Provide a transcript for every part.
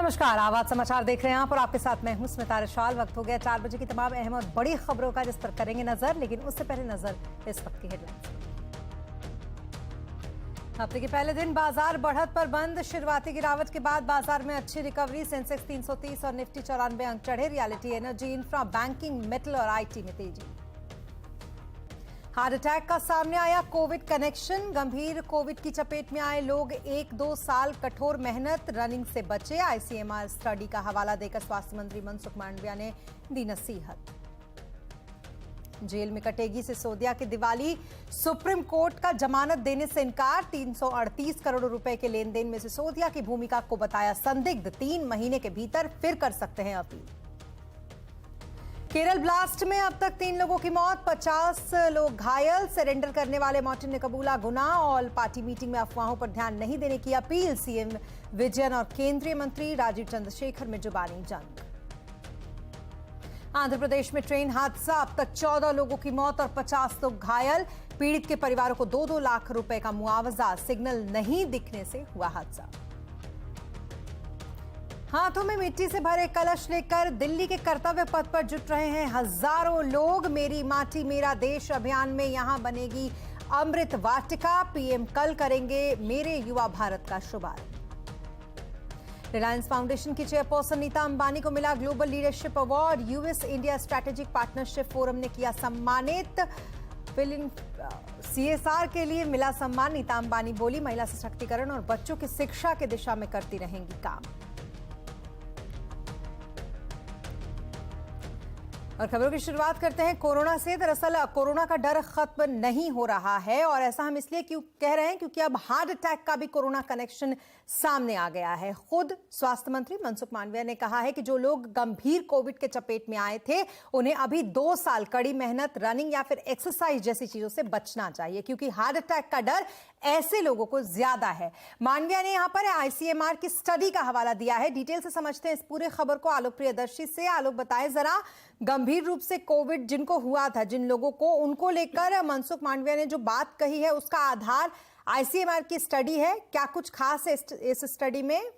नमस्कार, आवाज समाचार देख रहे हैं आप और आपके साथ मैं हूं स्मिता रिशाल। वक्त हो गया 4 बजे की तमाम अहम और बड़ी खबरों का, जिस पर करेंगे नजर। लेकिन उससे पहले नजर इस वक्त की हेडलाइंस। हफ्ते के पहले दिन बाजार बढ़त पर बंद। शुरुआती गिरावट के बाद बाजार में अच्छी रिकवरी। सेंसेक्स 330 और निफ्टी 94 अंक चढ़े। Reality, energy, infra, banking, metal और आईटी में तेजी। हार्ट अटैक का सामने आया कोविड कनेक्शन। गंभीर कोविड की चपेट में आए लोग 1-2 साल कठोर मेहनत, रनिंग से बचे। आईसीएमआर स्टडी का हवाला देकर स्वास्थ्य मंत्री मनसुख मांडविया ने दी नसीहत। जेल में कटेगी सिसोदिया की दिवाली। सुप्रीम कोर्ट का जमानत देने से इनकार। 338 करोड़ रुपए के लेन देन में सिसोदिया की भूमिका को बताया संदिग्ध। 3 महीने के भीतर फिर कर सकते हैं अपील। केरल ब्लास्ट में अब तक 3 लोगों की मौत, 50 लोग घायल। सरेंडर करने वाले मार्टिन ने कबूला गुनाह। ऑल पार्टी मीटिंग में अफवाहों पर ध्यान नहीं देने की अपील। सीएम विजयन और केंद्रीय मंत्री राजीव चंद्रशेखर में जुबानी जंग। आंध्र प्रदेश में ट्रेन हादसा, अब तक 14 लोगों की मौत और 50 लोग घायल। पीड़ित के परिवारों को 2-2 लाख रुपए का मुआवजा। सिग्नल नहीं दिखने से हुआ हादसा। हाथों में मिट्टी से भरे कलश लेकर दिल्ली के कर्तव्य पथ पर जुट रहे हैं हजारों लोग। मेरी माटी मेरा देश अभियान में यहां बनेगी अमृत वाटिका। पीएम कल करेंगे मेरे युवा भारत का शुभारंभ। रिलायंस फाउंडेशन की चेयरपर्सन नीता अंबानी को मिला global leadership award. US India strategic partnership forum ने किया सम्मानित। सीएसआर के लिए मिला सम्मान। नीता अंबानी बोली, महिला सशक्तिकरण और बच्चों की शिक्षा की दिशा में करती रहेंगी काम। और खबरों की शुरुआत करते हैं कोरोना से। दरअसल कोरोना का डर खत्म नहीं हो रहा है, और ऐसा हम इसलिए क्यों कह रहे हैं क्योंकि अब हार्ट अटैक का भी कोरोना कनेक्शन सामने आ गया है। खुद स्वास्थ्य मंत्री मनसुख मांडविया ने कहा है कि जो लोग गंभीर कोविड के चपेट में आए थे, उन्हें अभी 2 साल कड़ी मेहनत, रनिंग या फिर एक्सरसाइज जैसी चीजों से बचना चाहिए, क्योंकि हार्ट अटैक का डर ऐसे लोगों को ज्यादा है। मांडविया ने यहां पर आईसीएमआर की स्टडी का हवाला दिया है। डिटेल से समझते हैं इस पूरे खबर को आलोक प्रियदर्शी से। आलोक, बताएं जरा, गंभीर रूप से कोविड जिनको हुआ था, जिन लोगों को, उनको लेकर मनसुख मांडविया ने जो बात कही है उसका आधार आईसीएमआर की स्टडी है। क्या कुछ खास है इस स्टडी में?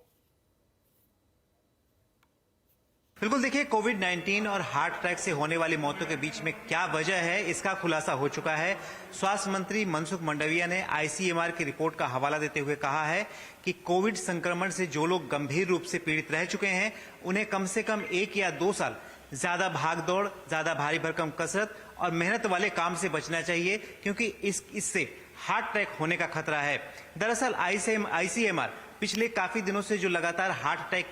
बिल्कुल, देखिए, कोविड-19 और हार्ट अटैक से होने वाली मौतों के बीच में क्या वजह है, इसका खुलासा हो चुका है। स्वास्थ्य मंत्री मनसुख मांडविया ने आईसीएमआर की रिपोर्ट का हवाला देते हुए कहा है कि कोविड संक्रमण से जो लोग गंभीर रूप से पीड़ित रह चुके हैं, उन्हें कम से कम 1 या 2 साल ज्यादा भागदौड़, ज्यादा भारी भरकम कसरत और मेहनत वाले काम से बचना चाहिए, क्योंकि इससे हार्ट अटैक होने का खतरा है। दरअसल आईसीएमआर पिछले काफी दिनों से जो लगातार हार्ट अटैक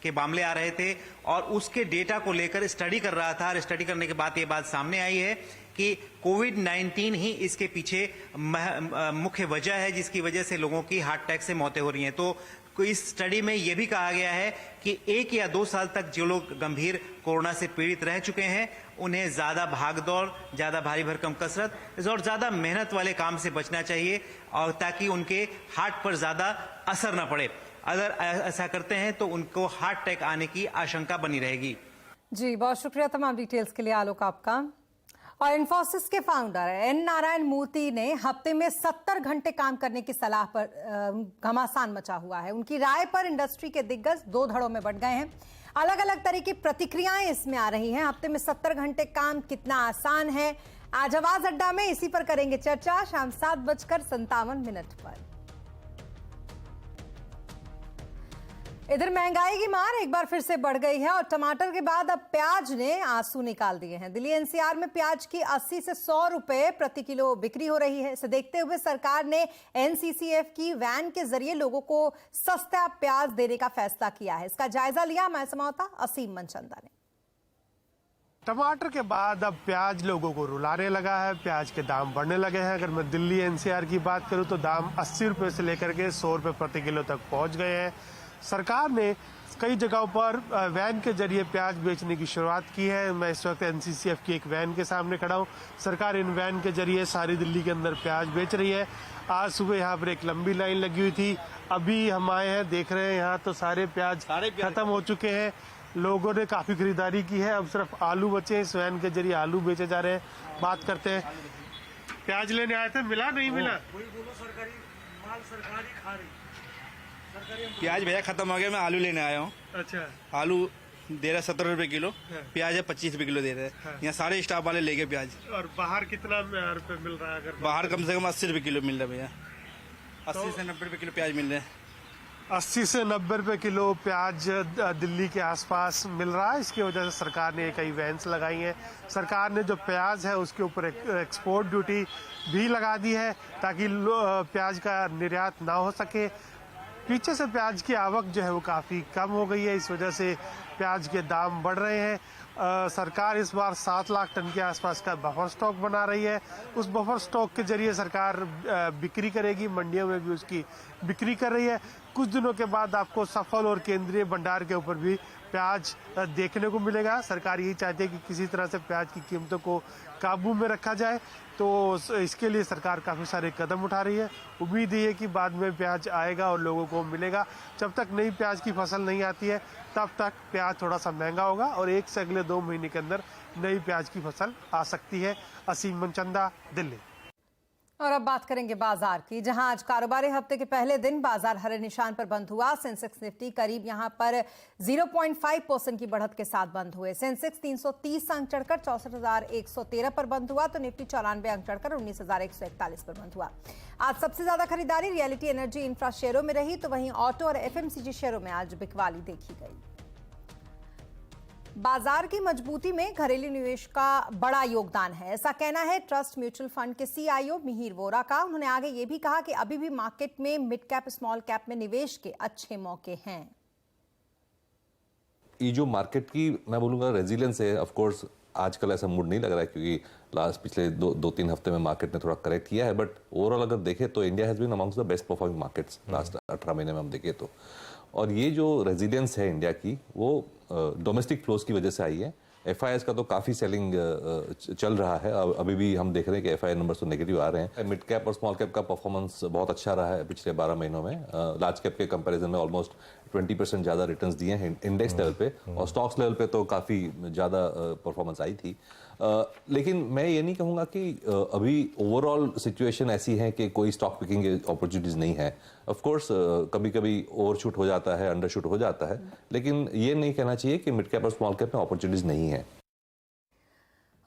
के मामले आ रहे थे और उसके डेटा को लेकर स्टडी कर रहा था, और स्टडी करने के बाद ये बात सामने आई है कि कोविड-19 ही इसके पीछे मुख्य वजह है, जिसकी वजह से लोगों की हार्ट अटैक से मौतें हो रही हैं। तो इस स्टडी में यह भी कहा गया है कि 1 या 2 साल तक जो लोग गंभीर कोरोना से पीड़ित रह चुके हैं, उन्हें ज्यादा भागदौड़, ज्यादा भारी भरकम कसरत और ज्यादा मेहनत वाले काम से बचना चाहिए, और ताकि उनके हार्ट पर ज्यादा असर न पड़े। अगर ऐसा करते हैं तो उनको हार्ट अटैक आने की आशंका बनी रहेगी। जी, बहुत शुक्रिया तमाम डिटेल्स के लिए आलोक आपका। और इन्फोसिस के फाउंडर एन नारायण मूर्ति ने हफ्ते में 70 घंटे काम करने की सलाह पर घमासान मचा हुआ है। उनकी राय पर इंडस्ट्री के दिग्गज 2 धड़ों में बंट गए हैं। अलग अलग तरह की प्रतिक्रियाएं इसमें आ रही हैं। हफ्ते में 70 घंटे काम कितना आसान है, आज आवाज अड्डा में इसी पर करेंगे चर्चा, शाम 7:57 पर। इधर महंगाई की मार एक बार फिर से बढ़ गई है, और टमाटर के बाद अब प्याज ने आंसू निकाल दिए हैं। दिल्ली एनसीआर में प्याज की 80 से 100 रुपए प्रति किलो बिक्री हो रही है। इसे देखते हुए सरकार ने एनसीसीएफ की वैन के जरिए लोगों को सस्ता प्याज देने का फैसला किया है। इसका जायजा लिया हमारे संवाददाता असीम मनचंदा ने। टमाटर के बाद अब प्याज लोगों को रुलाने लगा है। प्याज के दाम बढ़ने लगे हैं। अगर मैं दिल्ली एनसीआर की बात करूं तो दाम 80 रुपए से लेकर के 100 रुपए प्रति किलो तक पहुंच गए हैं। सरकार ने कई जगहों पर वैन के जरिए प्याज बेचने की शुरुआत की है। मैं इस वक्त एनसीसीएफ की एक वैन के सामने खड़ा हूं। सरकार इन वैन के जरिए सारी दिल्ली के अंदर प्याज बेच रही है। आज सुबह यहाँ पर एक लंबी लाइन लगी हुई थी, अभी हम आए हैं, देख रहे हैं यहाँ तो सारे प्याज खत्म हो चुके हैं। लोगों ने काफी खरीदारी की है, अब सिर्फ आलू बचे। इस वैन के जरिए आलू बेचे जा रहे हैं। बात करते हैं, प्याज लेने आए थे, मिला नहीं मिला? कोई बोलो सरकारी माल सरकारी खा रही। प्याज भैया खत्म हो गया, मैं आलू लेने आया हूँ। अच्छा, आलू दे रहा है 17 रुपए किलो, प्याज है 25 रुपए किलो दे रहे हैं। यहाँ सारे स्टाफ वाले लेके प्याज। और बाहर कितना रुपए मिल रहा है? अगर बाहर कम से कम 80 रुपए किलो मिल रहा है भैया, 80 से 90 रुपए किलो प्याज मिल रहे हैं। 80 से 90 रुपए किलो प्याज दिल्ली के आसपास मिल रहा है। इसकी वजह से सरकार ने कई वैन्स लगाई हैं। सरकार ने जो प्याज है उसके ऊपर एक्सपोर्ट ड्यूटी भी लगा दी है ताकि प्याज का निर्यात ना हो सके। पीछे से प्याज की आवक जो है वो काफ़ी कम हो गई है, इस वजह से प्याज के दाम बढ़ रहे हैं। सरकार इस बार 7 लाख टन के आसपास का बफर स्टॉक बना रही है। उस बफर स्टॉक के जरिए सरकार बिक्री करेगी, मंडियों में भी उसकी बिक्री कर रही है। कुछ दिनों के बाद आपको सफल और केंद्रीय भंडार के ऊपर भी प्याज देखने को मिलेगा। सरकार यही चाहती है कि किसी तरह से प्याज की कीमतों को काबू में रखा जाए, तो इसके लिए सरकार काफ़ी सारे कदम उठा रही है। उम्मीद है कि बाद में प्याज आएगा और लोगों को मिलेगा। जब तक नई प्याज की फसल नहीं आती है तब तक प्याज थोड़ा सा महंगा होगा और 1 से अगले 2 महीने के अंदर नई प्याज की फसल आ सकती है। असीम मनचंदा, दिल्ली। और अब बात करेंगे बाजार की, जहां आज कारोबारी हफ्ते के पहले दिन बाजार हरे निशान पर बंद हुआ। सेंसेक्स निफ्टी करीब यहां पर 0.5% की बढ़त के साथ बंद हुए। सेंसेक्स 330 अंक चढ़कर 64,113 पर बंद हुआ, तो निफ्टी 94 अंक चढ़कर 19,141 पर बंद हुआ। आज सबसे ज्यादा खरीदारी रियलिटी, एनर्जी, इंफ्रा शेयरों में रही, तो वहीं ऑटो और एफएमसीजी शेयरों में आज बिकवाली देखी गई। बाजार की मजबूती में घरेलू निवेश का बड़ा योगदान है, ऐसा कहना है ट्रस्ट म्यूचुअल फंड के सीईओ मिहिर वोरा का। उन्होंने आगे ये भी कहा कि अभी भी मार्केट में मिड कैप, स्मॉल कैप में निवेश के अच्छे मौके हैं। ये जो मार्केट की मैं बोलूँगा रेजिलियंस है, ऑफ कोर्स आजकल ऐसा मूड नहीं लग रहा है क्योंकि पिछले 2-3 हफ्ते में मार्केट ने थोड़ा करेक्ट किया है, बट ओवरऑल अगर देखें तो India has been amongst the best performing markets last 18 महीने में हम देखें तो। और ये जो रेजिलियंस है इंडिया की वो डोमेस्टिक फ्लोज की वजह से आई है। एफआईआईज का तो काफ़ी सेलिंग चल रहा है, अभी भी हम देख रहे हैं कि एफआईआई नंबर्स तो नेगेटिव आ रहे हैं। मिड कैप और स्मॉल कैप का परफॉर्मेंस बहुत अच्छा रहा है पिछले 12 महीनों में। लार्ज कैप के कंपैरिजन में ऑलमोस्ट 20% ज़्यादा रिटर्न्स दिए हैं इंडेक्स लेवल पे, और स्टॉक्स लेवल पे तो काफ़ी ज़्यादा परफॉर्मेंस आई थी। लेकिन मैं ये नहीं कहूँगा कि अभी ओवरऑल सिचुएशन ऐसी है कि कोई स्टॉक पिकिंग अपॉर्चुनिटीज़ नहीं है। ऑफ कोर्स कभी कभी ओवरशूट हो जाता है, अंडरशूट हो जाता है, लेकिन ये नहीं कहना चाहिए कि मिड कैप और स्मॉल कैप में अपॉर्चुनिटीज़ नहीं है।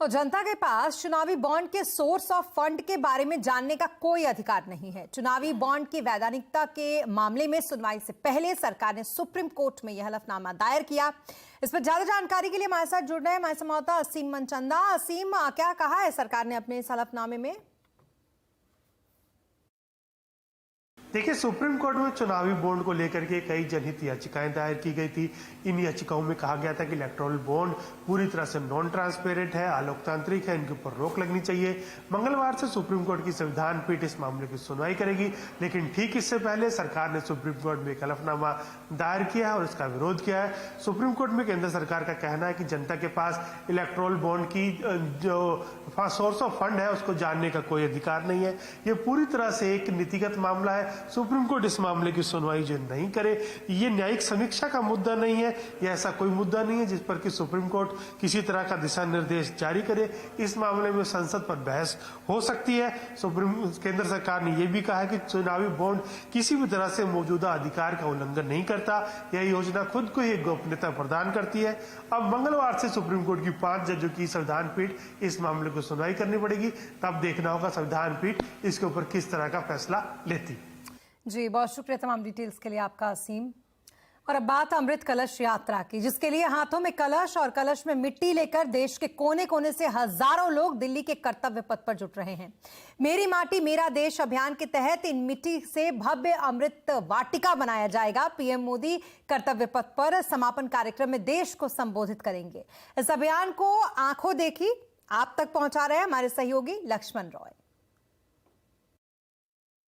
और जनता के पास चुनावी बॉन्ड के सोर्स ऑफ फंड के बारे में जानने का कोई अधिकार नहीं है। चुनावी बॉन्ड की वैधानिकता के मामले में सुनवाई से पहले सरकार ने सुप्रीम कोर्ट में यह हलफनामा दायर किया। इस पर ज्यादा जानकारी के लिए हमारे साथ जुड़ रहे हैं हमारे संवाददाता असीम मनचंदा। असीम, क्या कहा है सरकार ने अपने इस हलफनामे में? देखिए, सुप्रीम कोर्ट में चुनावी बॉन्ड को लेकर के कई जनहित याचिकाएं दायर की गई थी। इन याचिकाओं में कहा गया था कि इलेक्टोरल बॉन्ड पूरी तरह से नॉन ट्रांसपेरेंट है, अलोकतांत्रिक है, इनके ऊपर रोक लगनी चाहिए। मंगलवार से सुप्रीम कोर्ट की संविधान पीठ इस मामले की सुनवाई करेगी, लेकिन ठीक इससे पहले सरकार ने सुप्रीम कोर्ट में एक हलफनामा दायर किया है और इसका विरोध किया है। सुप्रीम कोर्ट में केंद्र सरकार का कहना है कि जनता के पास इलेक्टोरल बॉन्ड की जो सोर्स ऑफ फंड है उसको जानने का कोई अधिकार नहीं है। ये पूरी तरह से एक नीतिगत मामला है। सुप्रीम कोर्ट इस मामले की सुनवाई जो नहीं करे, ये न्यायिक समीक्षा का मुद्दा नहीं है, यह ऐसा कोई मुद्दा नहीं है जिस पर कि सुप्रीम कोर्ट किसी तरह का दिशा निर्देश जारी करे। इस मामले में संसद पर बहस हो सकती है। केंद्र सरकार ने यह भी कहा है कि चुनावी बॉन्ड किसी भी तरह से मौजूदा अधिकार का उल्लंघन नहीं करता, यह योजना खुद को ही गोपनीयता प्रदान करती है। अब मंगलवार से सुप्रीम कोर्ट की 5 जजों की संविधान पीठ इस मामले को सुनवाई करनी पड़ेगी, तब देखना होगा संविधान पीठ इसके ऊपर किस तरह का फैसला लेती। जी, बहुत शुक्रिया तमाम डिटेल्स के लिए आपका असीम। और अब बात अमृत कलश यात्रा की, जिसके लिए हाथों में कलश और कलश में मिट्टी लेकर देश के कोने कोने से हजारों लोग दिल्ली के कर्तव्य पथ पर जुट रहे हैं। मेरी माटी मेरा देश अभियान के तहत इन मिट्टी से भव्य अमृत वाटिका बनाया जाएगा। पीएम मोदी कर्तव्य पथ पर समापन कार्यक्रम में देश को संबोधित करेंगे। इस अभियान को आंखों देखी आप तक पहुंचा रहे हैं हमारे सहयोगी लक्ष्मण रॉय।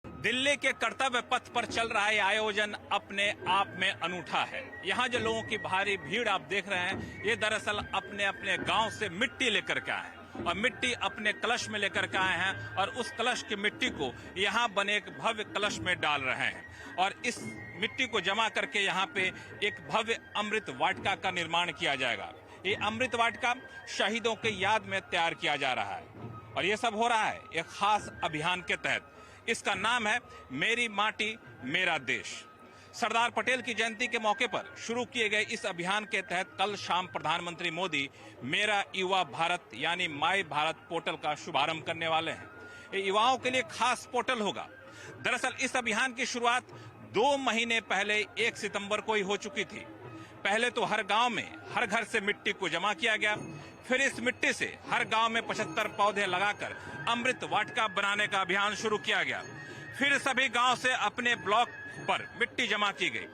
दिल्ली के कर्तव्य पथ पर चल रहा है आयोजन अपने आप में अनूठा है। यहाँ जो लोगों की भारी भीड़ आप देख रहे हैं, ये दरअसल अपने अपने गांव से मिट्टी लेकर के आए हैं और मिट्टी अपने कलश में लेकर के आए हैं और उस कलश की मिट्टी को यहाँ बने एक भव्य कलश में डाल रहे हैं और इस मिट्टी को जमा करके यहाँ पे एक भव्य अमृत वाटिका का निर्माण किया जाएगा। ये अमृत वाटिका शहीदों के याद में तैयार किया जा रहा है और ये सब हो रहा है एक खास अभियान के तहत। इसका नाम है मेरी माटी मेरा देश। सरदार पटेल की जयंती के मौके पर शुरू किए गए इस अभियान के तहत कल शाम प्रधानमंत्री मोदी मेरा युवा भारत यानी माई भारत पोर्टल का शुभारंभ करने वाले हैं। ये युवाओं के लिए खास पोर्टल होगा। दरअसल इस अभियान की शुरुआत 2 महीने पहले 1 सितंबर को ही हो चुकी थी। पहले तो हर गांव में हर घर से मिट्टी को जमा किया गया, फिर इस मिट्टी से हर गांव में 75 पौधे लगाकर अमृत वाटिका बनाने का अभियान शुरू किया गया। फिर सभी गांव से अपने ब्लॉक पर मिट्टी जमा की गई,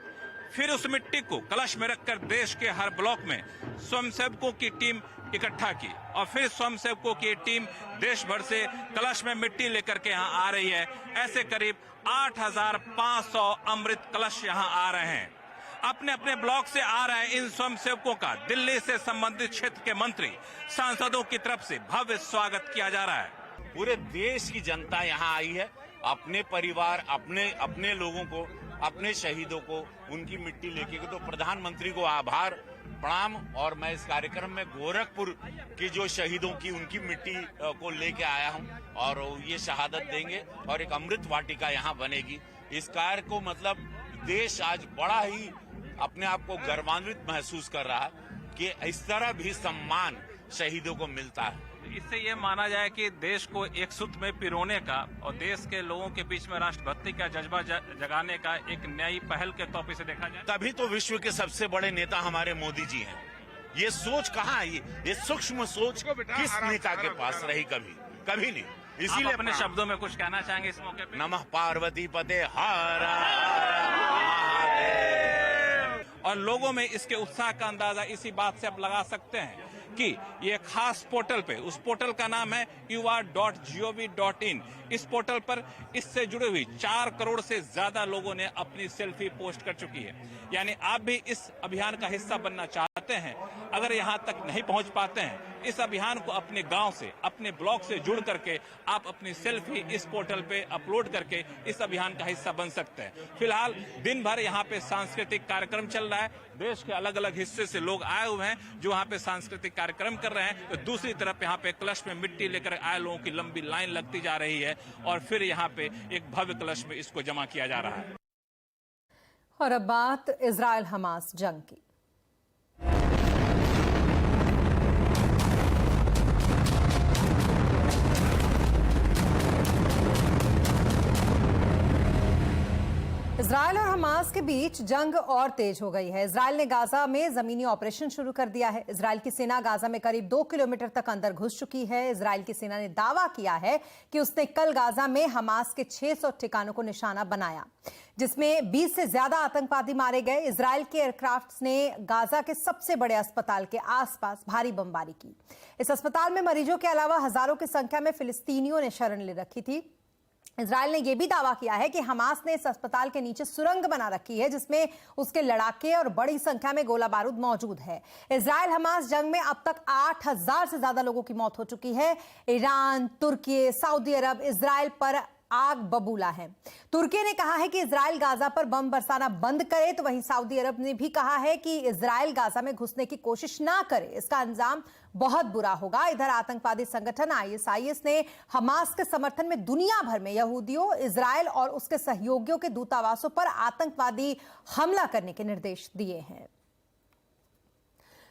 फिर उस मिट्टी को कलश में रखकर देश के हर ब्लॉक में स्वयंसेवकों की टीम इकट्ठा की और फिर स्वयंसेवकों की टीम देश भर से कलश में मिट्टी लेकर के यहाँ आ रही है। ऐसे करीब 8,500 अमृत कलश यहाँ आ रहे हैं। अपने अपने ब्लॉक से आ रहे इन स्वयंसेवकों का दिल्ली से संबंधित क्षेत्र के मंत्री सांसदों की तरफ से भव्य स्वागत किया जा रहा है। पूरे देश की जनता यहाँ आई है, अपने परिवार, अपने लोगों को, अपने शहीदों को उनकी मिट्टी लेके। तो प्रधानमंत्री को आभार प्रणाम। और मैं इस कार्यक्रम में गोरखपुर की जो शहीदों की उनकी मिट्टी को लेके आया हूं और ये शहादत देंगे और एक अमृत वाटिका यहाँ बनेगी। इस कार्य को मतलब देश आज बड़ा ही अपने आप को गर्वान्वित महसूस कर रहा है कि इस तरह भी सम्मान शहीदों को मिलता है। इससे ये माना जाए कि देश को एक सूत्र में पिरोने का और देश के लोगों के बीच में राष्ट्रभक्ति का जज्बा जगाने का एक नई पहल के तौर पर इसे देखा जाए। तभी तो विश्व के सबसे बड़े नेता हमारे मोदी जी हैं। ये सोच कहाँ है? ये सूक्ष्म सोच किस नेता के पास रही? कभी नहीं। इसीलिए अपने शब्दों में कुछ कहना चाहेंगे इस मौके पे? नमः पार्वती पते हर और लोगों में इसके उत्साह का अंदाजा इसी बात से आप लगा सकते हैं कि ये खास पोर्टल पे, उस पोर्टल का नाम है yuva.gov.in। इस पोर्टल पर इससे जुड़े हुई 4 करोड़ से ज्यादा लोगों ने अपनी सेल्फी पोस्ट कर चुकी है। यानी आप भी इस अभियान का हिस्सा बनना चाहते हैं, अगर यहाँ तक नहीं पहुँच पाते हैं, इस अभियान को अपने गांव से, अपने ब्लॉक से जुड़ करके आप अपनी सेल्फी इस पोर्टल पे अपलोड करके इस अभियान का हिस्सा बन सकते हैं। फिलहाल दिन भर यहाँ पे सांस्कृतिक कार्यक्रम चल रहा है। देश के अलग अलग हिस्से से लोग आए हुए हैं जो यहाँ पे सांस्कृतिक कार्यक्रम कर रहे हैं। तो दूसरी तरफ यहाँ पे कलश में मिट्टी लेकर आए लोगों की लंबी लाइन लगती जा रही है और फिर यहाँ पे एक भव्य कलश में इसको जमा किया जा रहा है। और अब बात इजराइल हमास जंग की। इजराइल और हमास के बीच जंग और तेज हो गई है। इजराइल ने गाजा में जमीनी ऑपरेशन शुरू कर दिया है। इजराइल की सेना गाजा में करीब 2 किलोमीटर तक अंदर घुस चुकी है। इजराइल की सेना ने दावा किया है कि उसने कल गाजा में हमास के 600 ठिकानों को निशाना बनाया, जिसमें 20 से ज्यादा आतंकवादी मारे गए। इजराइल के एयरक्राफ्ट ने गाजा के सबसे बड़े अस्पताल के आसपास भारी बमबारी की। इस अस्पताल में मरीजों के अलावा हजारों की संख्या में फिलिस्तीनियों ने शरण ले रखी थी। इजराइल ने यह भी दावा किया है कि हमास ने इस अस्पताल के नीचे सुरंग बना रखी है, जिसमें उसके लड़ाके और बड़ी संख्या में गोला बारूद मौजूद है। इजराइल हमास जंग में अब तक 8,000 से ज्यादा लोगों की मौत हो चुकी है। ईरान, तुर्की, सऊदी अरब इजराइल पर आग बबूला है। तुर्की ने कहा है कि इजराइल गाजा पर बम बरसाना बंद करे, तो वहीं सऊदी अरब ने भी कहा है कि इजराइल गाजा में घुसने की कोशिश ना करे, इसका अंजाम बहुत बुरा होगा। इधर आतंकवादी संगठन आईएसआईएस ने हमास के समर्थन में दुनिया भर में यहूदियों, इजराइल और उसके सहयोगियों के दूतावासों पर आतंकवादी हमला करने के निर्देश दिए हैं।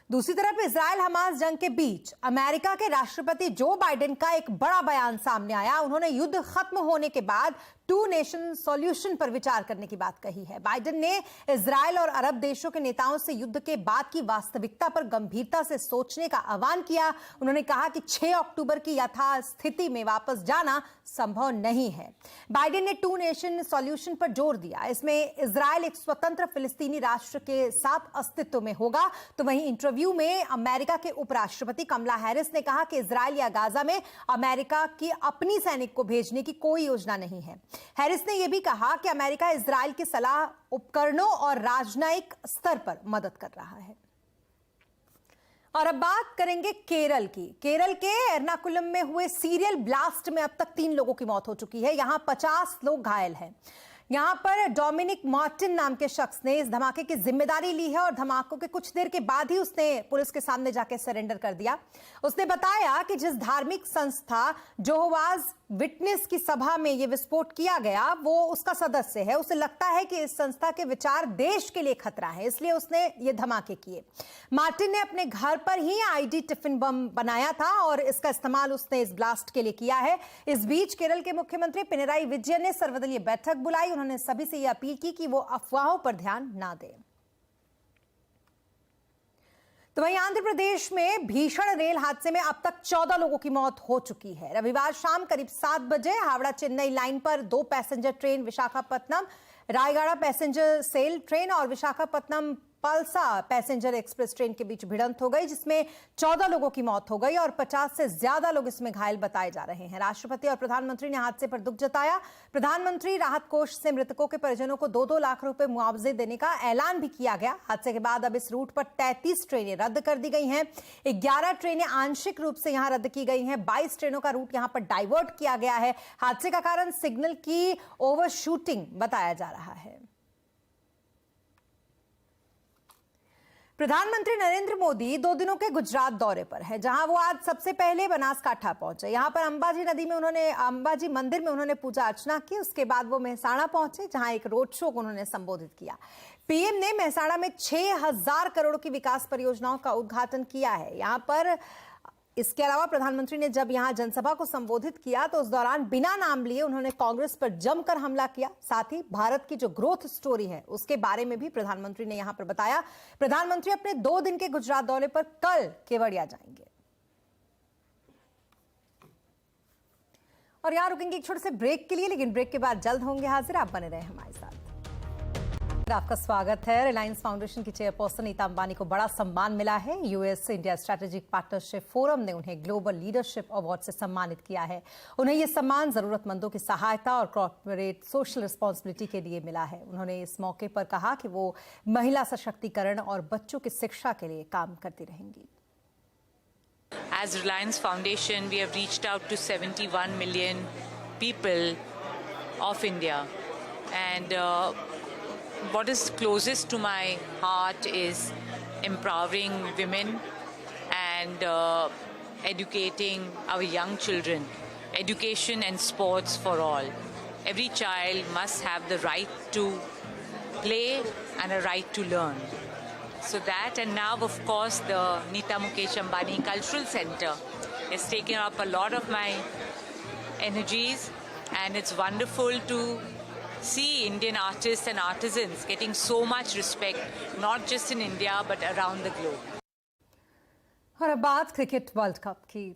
दूसरी तरफ इजराइल हमास जंग के बीच अमेरिका के राष्ट्रपति जो बाइडेन का एक बड़ा बयान सामने आया। उन्होंने युद्ध खत्म होने के बाद 2 नेशन सॉल्यूशन पर विचार करने की बात कही है। बाइडेन ने इजराइल और अरब देशों के नेताओं से युद्ध के बाद की वास्तविकता पर गंभीरता से सोचने का आह्वान किया। उन्होंने कहा कि 6 अक्टूबर की यथास्थिति में वापस जाना संभव नहीं है। बाइडेन ने 2 नेशन सॉल्यूशन पर जोर दिया। इसमें इजराइल एक स्वतंत्र फिलिस्तीनी राष्ट्र के साथ अस्तित्व में होगा। तो वहीं इंटरव्यू में अमेरिका के उपराष्ट्रपति कमला हैरिस ने कहा कि इजराइल या गाजा में अमेरिका की अपनी सैनिक को भेजने की कोई योजना नहीं है। हैरिस ने यह भी कहा कि अमेरिका इजराइल की सलाह, उपकरणों और राजनयिक स्तर पर मदद कर रहा है। और अब बात करेंगे केरल की। केरल के एर्नाकुलम में हुए सीरियल ब्लास्ट में अब तक 3 लोगों की मौत हो चुकी है। यहां 50 लोग घायल हैं। यहां पर डोमिनिक मार्टिन नाम के शख्स ने इस धमाके की जिम्मेदारी ली है और धमाकों के कुछ देर के बाद ही उसने पुलिस के सामने जाकर सरेंडर कर दिया। उसने बताया कि जिस धार्मिक संस्था जेहोवाज विटनेस की सभा में यह विस्फोट किया गया वो उसका सदस्य है। उसे लगता है कि इस संस्था के विचार देश के लिए खतरा है, इसलिए उसने ये धमाके किए। मार्टिन ने अपने घर पर ही आईडी टिफिन बम बनाया था और इसका इस्तेमाल उसने इस ब्लास्ट के लिए किया है। इस बीच केरल के मुख्यमंत्री पिनराई विजयन ने सर्वदलीय बैठक बुलाई। उन्होंने सभी से यह अपील की कि वो अफवाहों पर ध्यान ना दें। तो वहीं आंध्र प्रदेश में भीषण रेल हादसे में अब तक 14 लोगों की मौत हो चुकी है। रविवार शाम करीब 7 बजे हावड़ा चेन्नई लाइन पर 2 passenger train, Visakhapatnam Raigarh passenger सेल ट्रेन और Visakhapatnam Palasa passenger express train के बीच भिड़ंत हो गई, जिसमें 14 लोगों की मौत हो गई और 50 से ज्यादा लोग इसमें घायल बताए जा रहे हैं। राष्ट्रपति और प्रधानमंत्री ने हादसे पर दुख जताया। प्रधानमंत्री राहत कोष से मृतकों के परिजनों को 2-2 लाख रुपए मुआवजे देने का ऐलान भी किया गया। हादसे के बाद अब इस रूट पर 33 ट्रेनें रद्द कर दी गई हैं। 11 ट्रेनें आंशिक रूप से यहां रद्द की गई हैं। 22 ट्रेनों का रूट यहां पर डाइवर्ट किया गया है। हादसे का कारण सिग्नल की ओवरशूटिंग बताया जा रहा है। प्रधानमंत्री नरेंद्र मोदी 2 दिनों के गुजरात दौरे पर है, जहां वो आज सबसे पहले बनासकांठा पहुंचे। यहां पर अंबाजी मंदिर में उन्होंने पूजा अर्चना की। उसके बाद वो मेहसाणा पहुंचे, जहां एक रोड शो को उन्होंने संबोधित किया। पीएम ने मेहसाणा में 6000 करोड़ की विकास परियोजनाओं का उद्घाटन किया है। यहां पर इसके अलावा प्रधानमंत्री ने जब यहां जनसभा को संबोधित किया तो उस दौरान बिना नाम लिए उन्होंने कांग्रेस पर जमकर हमला किया। साथ ही भारत की जो ग्रोथ स्टोरी है उसके बारे में भी प्रधानमंत्री ने यहां पर बताया। प्रधानमंत्री अपने 2 दिन के गुजरात दौरे पर कल केवड़िया जाएंगे। और यहां रुकेंगे एक छोटे से ब्रेक के लिए, लेकिन ब्रेक के बाद जल्द होंगे हाजिर। आप बने रहे हमारे साथ। आपका स्वागत है। रिलायंस फाउंडेशन की चेयरपर्सन नीता अंबानी को बड़ा सम्मान मिला है। US India strategic partnership forum ने उन्हें ग्लोबल लीडरशिप अवार्ड से सम्मानित किया है। उन्हें यह सम्मान जरूरतमंदों की सहायता और कॉर्पोरेट सोशल रिस्पॉन्सिबिलिटी के लिए मिला है। उन्होंने इस मौके पर कहा कि वो महिला सशक्तिकरण और बच्चों की शिक्षा के लिए काम करती रहेंगी। As Reliance Foundation, we have reached out to 71 million people of India, and what is closest to my heart is empowering women and educating our young children. Education and sports for all. Every child must have the right to play and a right to learn. So that, and now of course the Nita Mukesh Ambani Cultural Center is taking up a lot of my energies, and it's wonderful to see Indian artists and artisans getting so much respect, not just in India but around the globe. और अब बात cricket world cup की।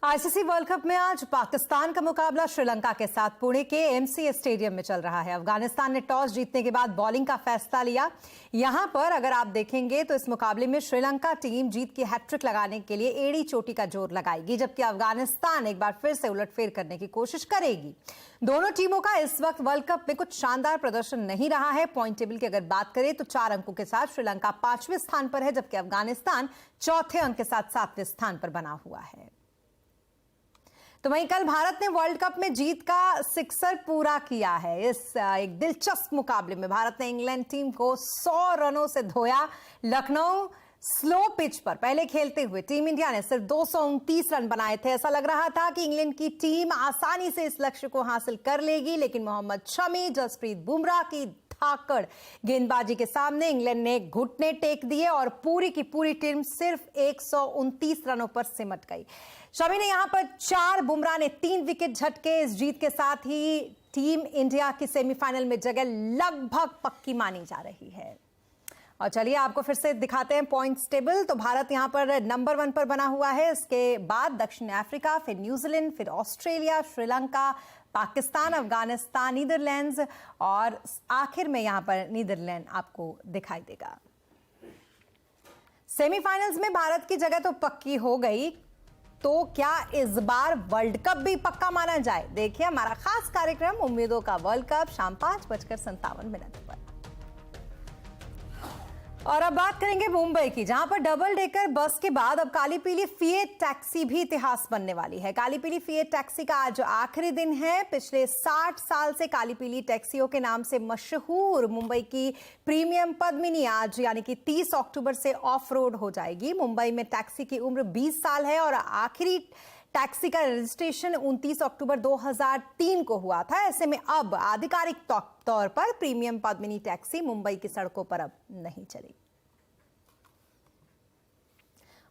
ICC world cup में आज पाकिस्तान का मुकाबला श्रीलंका के साथ पुणे के एमसीए स्टेडियम में चल रहा है। अफगानिस्तान ने टॉस जीतने के बाद बॉलिंग का फैसला लिया। यहां पर अगर आप देखेंगे तो इस मुकाबले में श्रीलंका टीम जीत की हैट्रिक लगाने के लिए एड़ी चोटी का जोर लगाएगी, जबकि अफगानिस्तान एक बार फिर से उलटफेर करने की कोशिश करेगी। दोनों टीमों का इस वक्त वर्ल्ड कप में कुछ शानदार प्रदर्शन नहीं रहा है। पॉइंट टेबल की अगर बात करें तो 4 अंकों के साथ श्रीलंका 5वें स्थान पर है, जबकि अफगानिस्तान 4थे अंक के साथ 7वें स्थान पर बना हुआ है। तो वहीं कल भारत ने वर्ल्ड कप में जीत का सिक्सर पूरा किया है। इस एक दिलचस्प मुकाबले में भारत ने इंग्लैंड टीम को 100 रनों से धोया। लखनऊ स्लो पिच पर पहले खेलते हुए टीम इंडिया ने सिर्फ 229 रन बनाए थे। ऐसा लग रहा था कि इंग्लैंड की टीम आसानी से इस लक्ष्य को हासिल कर लेगी, लेकिन मोहम्मद शमी, जसप्रीत बुमराह की धाकड़ गेंदबाजी के सामने इंग्लैंड ने घुटने टेक दिए और पूरी की पूरी टीम सिर्फ 129 रनों पर सिमट गई। शमी ने यहां पर 4, बुमराह ने 3 विकेट झटके। इस जीत के साथ ही टीम इंडिया की सेमीफाइनल में जगह लगभग पक्की मानी जा रही है। और चलिए आपको फिर से दिखाते हैं पॉइंट्स टेबल। तो भारत यहां पर नंबर 1 पर बना हुआ है। इसके बाद दक्षिण अफ्रीका, फिर न्यूजीलैंड, फिर ऑस्ट्रेलिया, श्रीलंका, पाकिस्तान, अफगानिस्तान, नीदरलैंड्स और आखिर में यहां पर नीदरलैंड आपको दिखाई देगा। सेमीफाइनल्स में भारत की जगह तो पक्की हो गई, तो क्या इस बार वर्ल्ड कप भी पक्का माना जाए? देखिए हमारा खास कार्यक्रम उम्मीदों का वर्ल्ड कप शाम 5:57 पर। और अब बात करेंगे मुंबई की, जहां पर डबल डेकर बस के बाद अब काली पीली फिएट टैक्सी भी इतिहास बनने वाली है। काली पीली फिएट टैक्सी का आज आखिरी दिन है। पिछले 60 साल से काली पीली टैक्सियों के नाम से मशहूर मुंबई की प्रीमियम पद्मिनी आज यानी कि 30 अक्टूबर से ऑफ रोड हो जाएगी। मुंबई में टैक्सी की उम्र 20 साल है और आखिरी टैक्सी का रजिस्ट्रेशन 29 अक्टूबर 2003 को हुआ था। ऐसे में अब आधिकारिक तौर पर प्रीमियम पद्मिनी टैक्सी मुंबई की सड़कों पर अब नहीं चलेगी।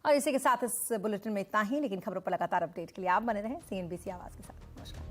और इसी के साथ इस बुलेटिन में इतना ही, लेकिन खबरों पर लगातार अपडेट के लिए आप बने रहें CNBC आवाज के साथ। नमस्कार।